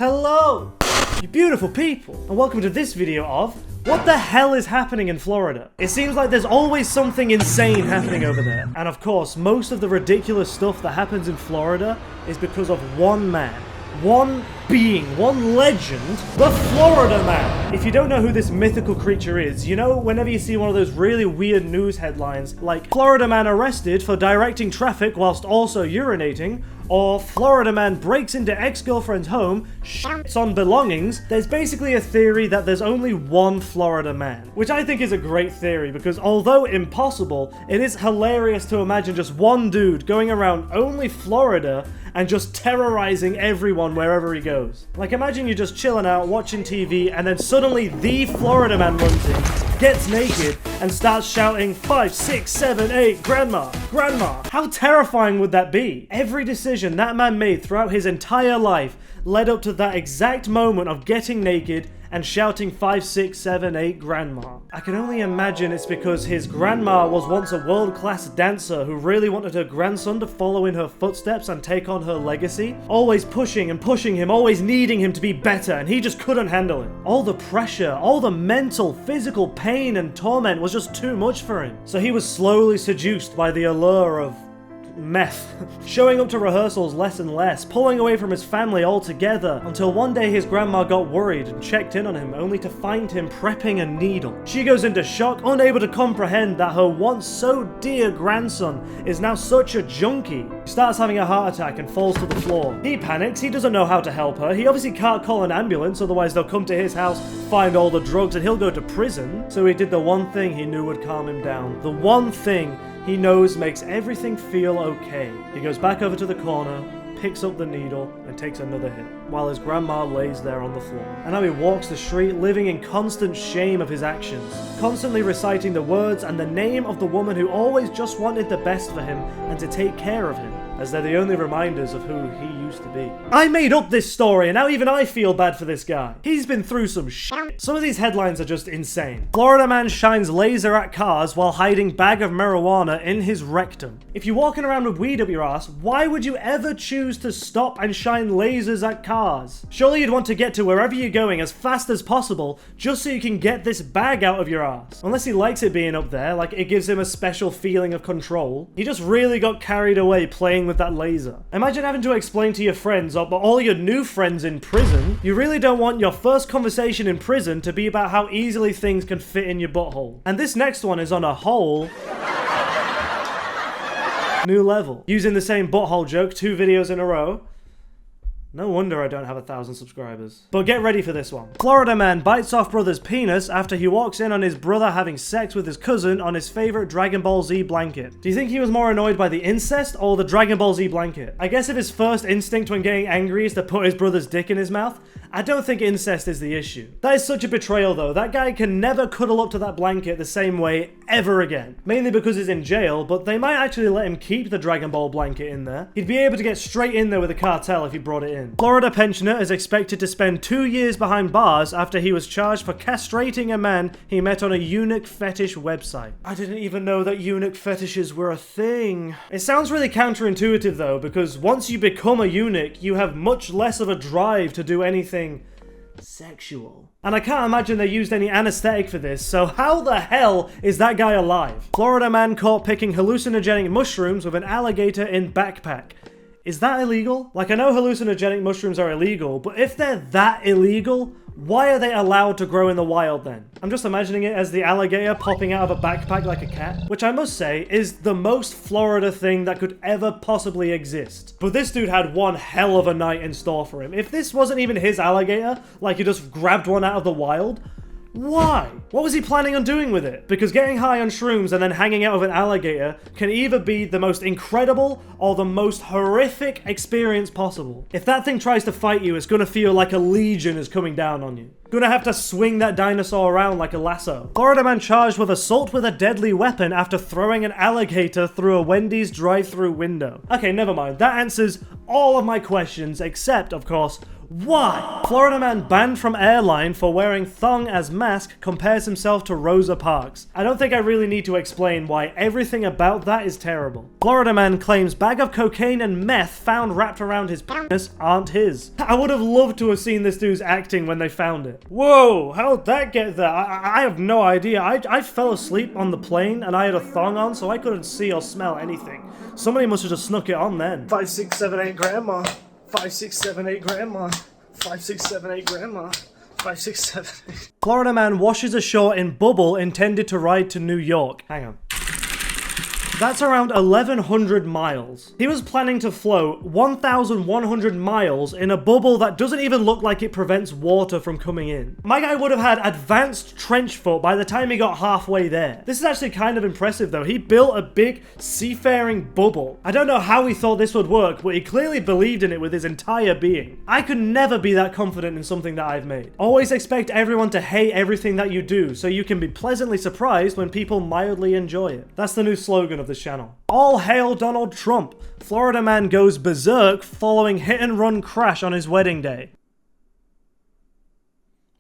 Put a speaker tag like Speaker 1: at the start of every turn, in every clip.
Speaker 1: Hello, you beautiful people, and welcome to this video of what the hell is happening in Florida? It seems like there's always something insane happening over there. And of course, most of the ridiculous stuff that happens in Florida is because of one man. One being, one legend, the Florida Man. If you don't know who this mythical creature is, you know, whenever you see one of those really weird news headlines like Florida Man arrested for directing traffic whilst also urinating, or Florida Man breaks into ex-girlfriend's home, shits on belongings, there's basically a theory that there's only one Florida Man. Which I think is a great theory because although impossible, it is hilarious to imagine just one dude going around only Florida and just terrorizing everyone wherever he goes. Like imagine you're just chilling out, watching TV, and then suddenly the Florida Man runs in, gets naked, and starts shouting 5, 6, 7, 8, grandma, grandma. How terrifying would that be? Every decision that man made throughout his entire life led up to that exact moment of getting naked and shouting 5, 6, 7, 8, grandma. I can only imagine it's because his grandma was once a world-class dancer who really wanted her grandson to follow in her footsteps and take on her legacy. Always pushing and pushing him, always needing him to be better, and he just couldn't handle it. All the pressure, all the mental, physical pain and torment was just too much for him. So he was slowly seduced by the allure of meth, showing up to rehearsals less and less, pulling away from his family altogether, until one day his grandma got worried and checked in on him, only to find him prepping a needle. She goes into shock, unable to comprehend that her once so dear grandson is now such a junkie. She starts having a heart attack and falls to the floor. He panics, he doesn't know how to help her, he obviously can't call an ambulance, otherwise they'll come to his house, find all the drugs, and he'll go to prison. So he did the one thing he knew would calm him down. The one thing he knows makes everything feel okay. He goes back over to the corner, picks up the needle, and takes another hit, while his grandma lays there on the floor. And now he walks the street, living in constant shame of his actions, constantly reciting the words and the name of the woman who always just wanted the best for him and to take care of him, as they're the only reminders of who he used to be. I made up this story, and now even I feel bad for this guy. He's been through some shit. Some of these headlines are just insane. Florida Man shines laser at cars while hiding bag of marijuana in his rectum. If you're walking around with weed up your ass, why would you ever choose to stop and shine lasers at cars? Surely you'd want to get to wherever you're going as fast as possible just so you can get this bag out of your ass. Unless he likes it being up there, like it gives him a special feeling of control. He just really got carried away playing with that laser. Imagine having to explain to your friends or all your new friends in prison, you really don't want your first conversation in prison to be about how easily things can fit in your butthole. And this next one is on a whole new level. Using the same butthole joke 2 videos in a row. No wonder I don't have 1,000 subscribers. But get ready for this one. Florida Man bites off brother's penis after he walks in on his brother having sex with his cousin on his favorite Dragon Ball Z blanket. Do you think he was more annoyed by the incest or the Dragon Ball Z blanket? I guess if his first instinct when getting angry is to put his brother's dick in his mouth, I don't think incest is the issue. That is such a betrayal though. That guy can never cuddle up to that blanket the same way ever again. Mainly because he's in jail, but they might actually let him keep the Dragon Ball blanket in there. He'd be able to get straight in there with the cartel if he brought it in. Florida pensioner is expected to spend 2 years behind bars after he was charged for castrating a man he met on a eunuch fetish website. I didn't even know that eunuch fetishes were a thing. It sounds really counterintuitive though, because once you become a eunuch, you have much less of a drive to do anything sexual. And I can't imagine they used any anesthetic for this, so how the hell is that guy alive? Florida Man caught picking hallucinogenic mushrooms with an alligator in backpack. Is that illegal? Like, I know hallucinogenic mushrooms are illegal, but if they're that illegal, why are they allowed to grow in the wild then? I'm just imagining it as the alligator popping out of a backpack like a cat, which I must say is the most Florida thing that could ever possibly exist. But this dude had one hell of a night in store for him. If this wasn't even his alligator, like he just grabbed one out of the wild, why? What was he planning on doing with it? Because getting high on shrooms and then hanging out with an alligator can either be the most incredible or the most horrific experience possible. If that thing tries to fight you, it's gonna feel like a legion is coming down on you. Gonna have to swing that dinosaur around like a lasso. Florida Man charged with assault with a deadly weapon after throwing an alligator through a Wendy's drive-thru window. Okay, never mind. That answers all of my questions except, of course, why? Florida man banned from airline for wearing thong as mask compares himself to Rosa Parks. I don't think I really need to explain why everything about that is terrible. Florida man claims bag of cocaine and meth found wrapped around his penis aren't his. I would have loved to have seen this dude's acting when they found it. Whoa, how'd that get there? I have no idea. I fell asleep on the plane and I had a thong on, so I couldn't see or smell anything. Somebody must have just snuck it on then. 5, 6, 7, 8 grandma. 5, 6, 7, 8 grandma. 5, 6, 7, 8 grandma. 5, 6, 7, 8. Florida man washes ashore in bubble intended to ride to New York. Hang on. That's around 1,100 miles. He was planning to float 1,100 miles in a bubble that doesn't even look like it prevents water from coming in. My guy would have had advanced trench foot by the time he got halfway there. This is actually kind of impressive though. He built a big seafaring bubble. I don't know how he thought this would work, but he clearly believed in it with his entire being. I could never be that confident in something that I've made. Always expect everyone to hate everything that you do, so you can be pleasantly surprised when people mildly enjoy it. That's the new slogan of this channel. All hail Donald Trump. Florida man goes berserk following hit and run crash on his wedding day.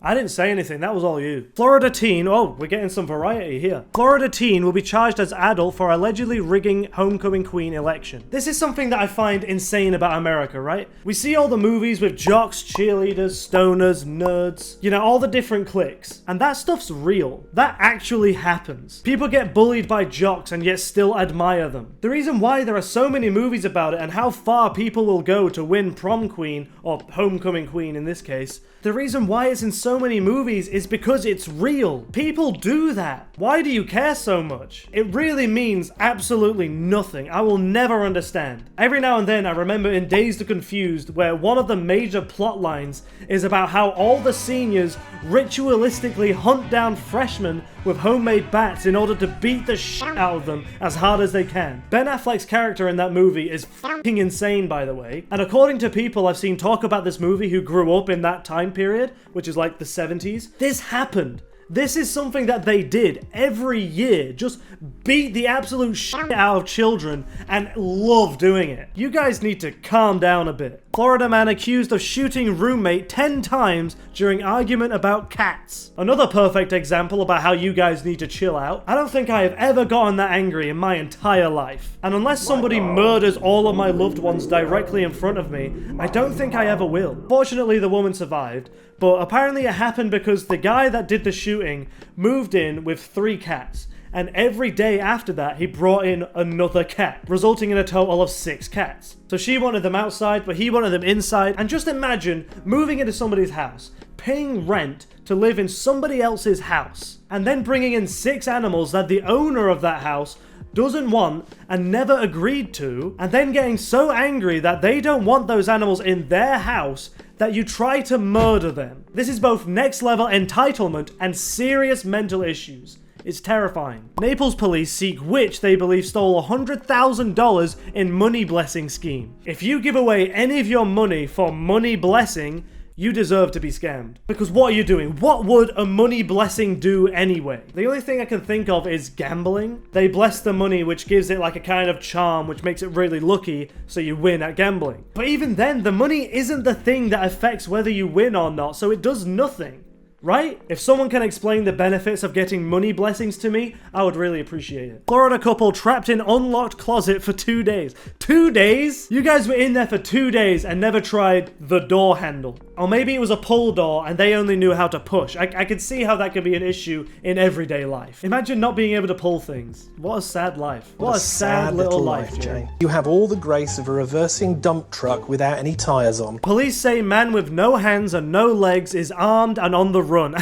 Speaker 1: I didn't say anything, that was all you. Florida teen, oh, we're getting some variety here. Florida teen will be charged as adult for allegedly rigging homecoming queen election. This is something that I find insane about America, right? We see all the movies with jocks, cheerleaders, stoners, nerds, you know, all the different cliques. And that stuff's real. That actually happens. People get bullied by jocks and yet still admire them. The reason why there are so many movies about it and how far people will go to win prom queen, or homecoming queen in this case, the reason why it's in so many movies is because it's real. People do that. Why do you care so much? It really means absolutely nothing. I will never understand. Every now and then I remember in Dazed and Confused where one of the major plot lines is about how all the seniors ritualistically hunt down freshmen with homemade bats in order to beat the shit out of them as hard as they can. Ben Affleck's character in that movie is fucking insane, by the way. And according to people I've seen talk about this movie who grew up in that time period, which is like the 70s, this happened. This is something that they did every year. Just beat the absolute shit out of children and love doing it. You guys need to calm down a bit. Florida man accused of shooting roommate 10 times during argument about cats. Another perfect example about how you guys need to chill out. I don't think I have ever gotten that angry in my entire life. And unless somebody murders all of my loved ones directly in front of me, I don't think I ever will. Fortunately, the woman survived, but apparently it happened because the guy that did the shooting moved in with 3 cats. And every day after that, he brought in another cat, resulting in a total of 6 cats. So she wanted them outside, but he wanted them inside. And just imagine moving into somebody's house, paying rent to live in somebody else's house, and then bringing in 6 animals that the owner of that house doesn't want and never agreed to, and then getting so angry that they don't want those animals in their house that you try to murder them. This is both next level entitlement and serious mental issues. It's terrifying. Naples police seek witch they believe stole $100,000 in money blessing scheme. If you give away any of your money for money blessing, you deserve to be scammed. Because what are you doing? What would a money blessing do anyway? The only thing I can think of is gambling. They bless the money, which gives it like a kind of charm, which makes it really lucky, so you win at gambling. But even then, the money isn't the thing that affects whether you win or not, so it does nothing. Right? If someone can explain the benefits of getting money blessings to me, I would really appreciate it. Florida couple trapped in unlocked closet for 2 days. 2 days? You guys were in there for 2 days and never tried the door handle. Or maybe it was a pull door and they only knew how to push. I could see how that could be an issue in everyday life. Imagine not being able to pull things. What a sad life. What a sad little life, Jay.
Speaker 2: You have all the grace of a reversing dump truck without any tyres on.
Speaker 1: Police say man with no hands and no legs is armed and on the run.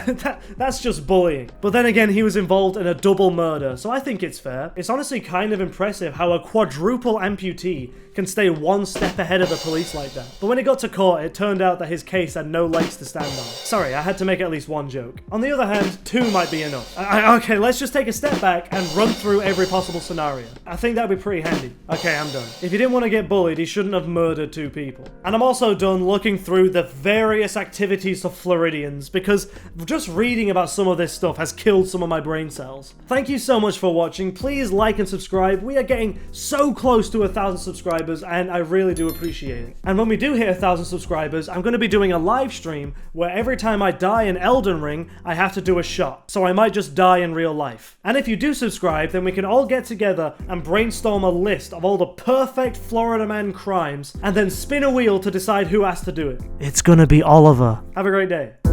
Speaker 1: That's just bullying. But then again, he was involved in a double murder, so I think it's fair. It's honestly kind of impressive how a quadruple amputee can stay one step ahead of the police like that. But when it got to court, it turned out that his case had no legs to stand on. Sorry, I had to make at least one joke. On the other hand, 2 might be enough. Okay, let's just take a step back and run through every possible scenario. I think that'd be pretty handy. Okay, I'm done. If he didn't want to get bullied, he shouldn't have murdered 2 people. And I'm also done looking through the various activities of Floridians, because just reading about some of this stuff has killed some of my brain cells. Thank you so much for watching. Please like and subscribe. We are getting so close to 1,000 subscribers, and I really do appreciate it. And when we do hit 1,000 subscribers, I'm going to be doing a a live stream where every time I die in Elden Ring, I have to do a shot. So I might just die in real life. And if you do subscribe, then we can all get together and brainstorm a list of all the perfect Florida man crimes and then spin a wheel to decide who has to do it. It's gonna be Oliver. Have a great day.